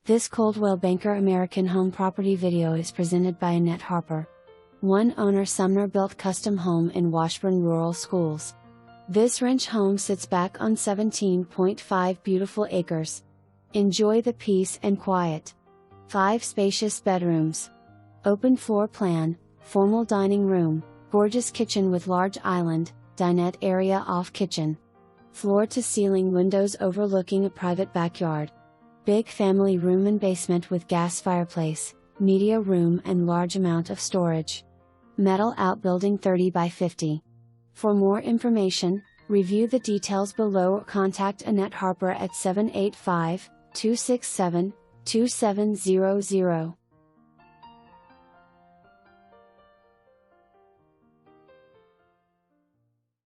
This Coldwell Banker American Home property video is presented by Annette Harper. One Owner Sumner Built Custom home in Washburn Rural Schools. This ranch home sits back on 17.5 beautiful acres. Enjoy the peace and quiet. 5 spacious bedrooms. Open floor plan, formal dining room, gorgeous kitchen with large island, dinette area off kitchen. Floor to ceiling windows overlooking a private backyard. Big family room and basement with gas fireplace, media room and large amount of storage. Metal outbuilding 30 by 50. For more information, review the details below or contact Annette Harper at 785-267-2700.